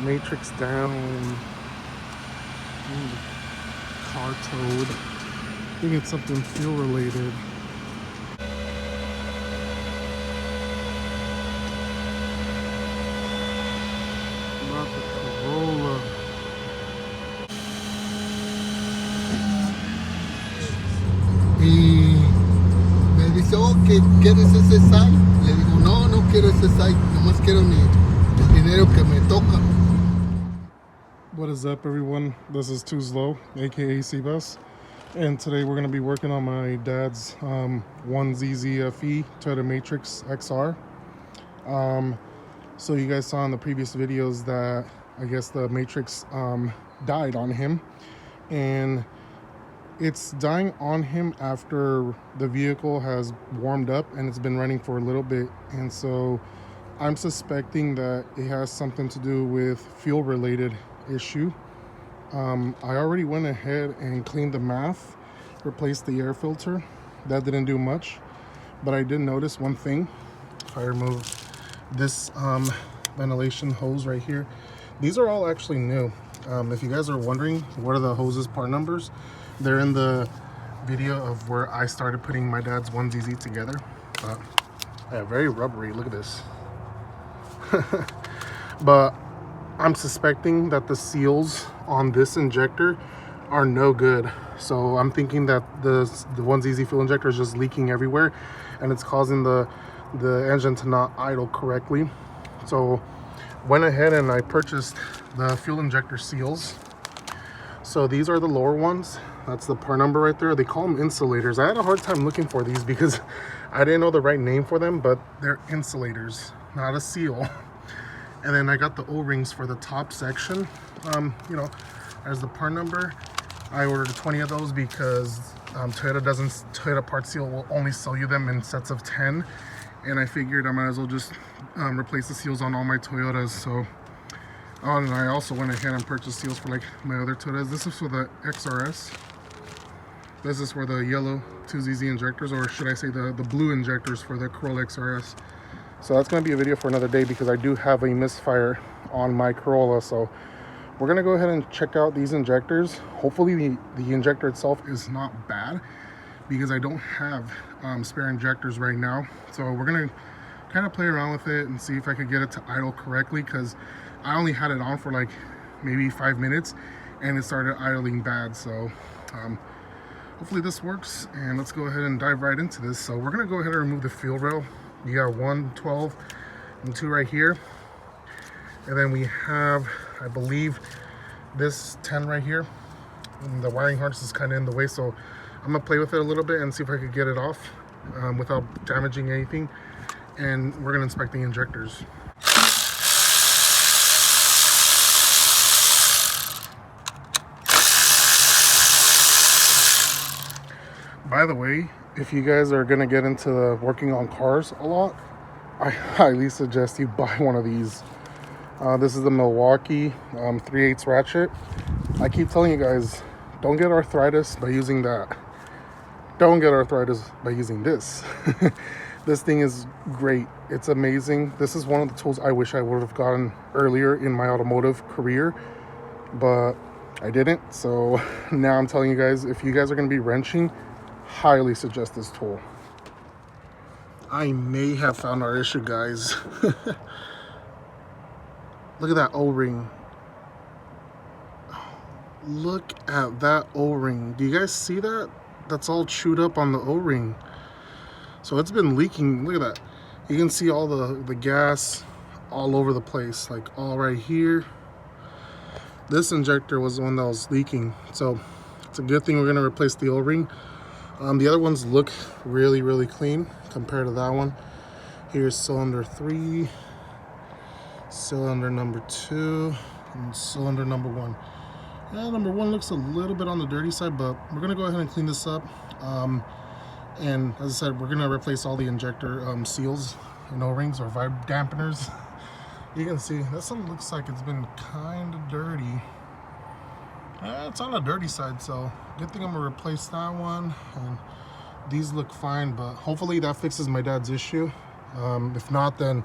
Matrix down. Car towed. I think it's something fuel related. Not the Corolla. Y me dice, oh, ¿quieres ese SAI? Le digo, no, no quiero ese SAI, nomás quiero el dinero que me toca. What is up, everyone? This is Too Slow, aka Seabus, and today we're going to be working on my dad's 1ZZFE Toyota Matrix XR. So you guys saw in the previous videos that I guess the Matrix died on him, and it's dying on him after the vehicle has warmed up and it's been running for a little bit, and so I'm suspecting that it has something to do with fuel related issue. I already went ahead and cleaned the math, replaced the air filter. That didn't do much, but I did notice one thing. If I remove this ventilation hose right here, these are all actually new. If you guys are wondering what are the hoses part numbers, they're in the video of where I started putting my dad's 1ZZ together. But yeah, very rubbery, look at this. But I'm suspecting that the seals on this injector are no good. So I'm thinking that the 1ZZ fuel injector is just leaking everywhere, and it's causing the engine to not idle correctly. So went ahead and I purchased the fuel injector seals. So these are the lower ones. That's the part number right there. They call them insulators. I had a hard time looking for these because I didn't know the right name for them, but they're insulators, not a seal. And then I got the O-rings for the top section. You know, as the part number, I ordered 20 of those because Toyota Part Seal will only sell you them in sets of 10. And I figured I might as well just replace the seals on all my Toyotas. So, and I also went ahead and purchased seals for like my other Toyotas. This is for the XRS. This is for the yellow 2ZZ injectors, or should I say the blue injectors for the Corolla XRS. So that's going to be a video for another day because I do have a misfire on my Corolla. So we're going to go ahead and check out these injectors. Hopefully the injector itself is not bad because I don't have spare injectors right now. So we're going to kind of play around with it and see if I could get it to idle correctly, because I only had it on for like maybe 5 minutes and it started idling bad. So hopefully this works, and let's go ahead and dive right into this. So we're going to go ahead and remove the fuel rail. You got 1, 12, and 2 right here. And then we have, I believe, this 10 right here. And the wiring harness is kind of in the way, so I'm gonna play with it a little bit and see if I could get it off without damaging anything. And we're gonna inspect the injectors. By the way, if you guys are gonna get into working on cars a lot, I highly suggest you buy one of these. This is the Milwaukee 3/8 ratchet. I keep telling you guys, don't get arthritis by using that. Don't get arthritis by using this. This thing is great. It's amazing. This is one of the tools I wish I would have gotten earlier in my automotive career, but I didn't. So now I'm telling you guys, if you guys are gonna be wrenching, highly suggest this tool. I may have found our issue, guys. Look at that O-ring. Look at that O-ring. Do you guys see that? That's all chewed up on the O-ring. So it's been leaking. Look at that. You can see all the gas all over the place, like all right here. This injector was the one that was leaking. So it's a good thing we're gonna replace the O-ring. The other ones look really, really clean compared to that one. Here's cylinder 3, cylinder number 2, and cylinder number 1. Yeah, number 1 looks a little bit on the dirty side, but we're gonna go ahead and clean this up. And as I said, we're gonna replace all the injector seals and O-rings or vibe dampeners. You can see this one looks like it's been kind of dirty. It's on the dirty side, so good thing I'm gonna replace that one. And these look fine, but hopefully that fixes my dad's issue. If not, then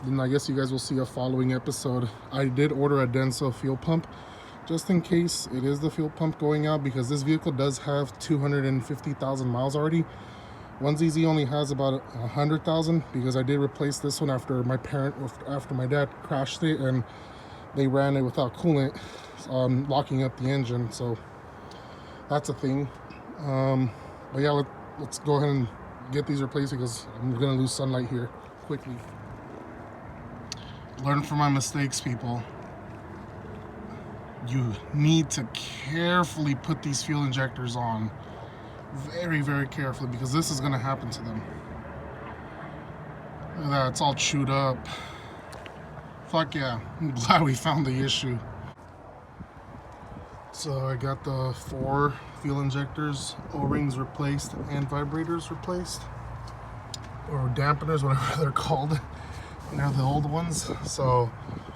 then I guess you guys will see a following episode. I did order a Denso fuel pump just in case it is the fuel pump going out, because this vehicle does have 250,000 miles already. 1ZZ only has about 100,000, because I did replace this one after my dad crashed it and they ran it without coolant, locking up the engine. So that's a thing. But yeah, let's go ahead and get these replaced, because I'm gonna lose sunlight here quickly. Learn from my mistakes, people. You need to carefully put these fuel injectors on, very, very carefully, because this is gonna happen to them. Look at that, it's all chewed up. Fuck yeah, I'm glad we found the issue. So I got the 4 fuel injectors, O-rings replaced, and vibrators replaced, or dampeners, whatever they're called. They're the old ones. So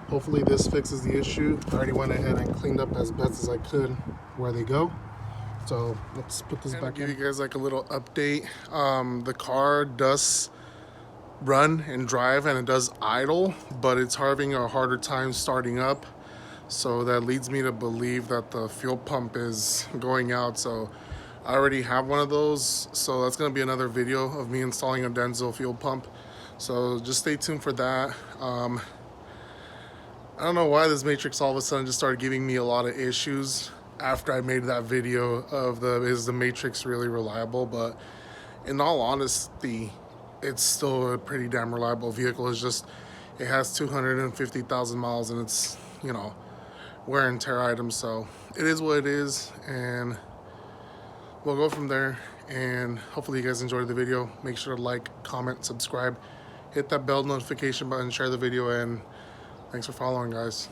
hopefully this fixes the issue. I already went ahead and cleaned up as best as I could where they go. So let's put this back in. Give you guys like a little update. The car does run and drive and it does idle, but it's having a harder time starting up. So that leads me to believe that the fuel pump is going out. So I already have one of those. So that's going to be another video of me installing a Denso fuel pump. So just stay tuned for that. I don't know why this Matrix all of a sudden just started giving me a lot of issues after I made that video of is the Matrix really reliable? But in all honesty, it's still a pretty damn reliable vehicle. It's just, it has 250,000 miles and it's, you know, wear and tear items. So it is what it is, and we'll go from there. And hopefully you guys enjoyed the video. Make sure to like, comment, subscribe, hit that bell notification button, share the video, and thanks for following, guys.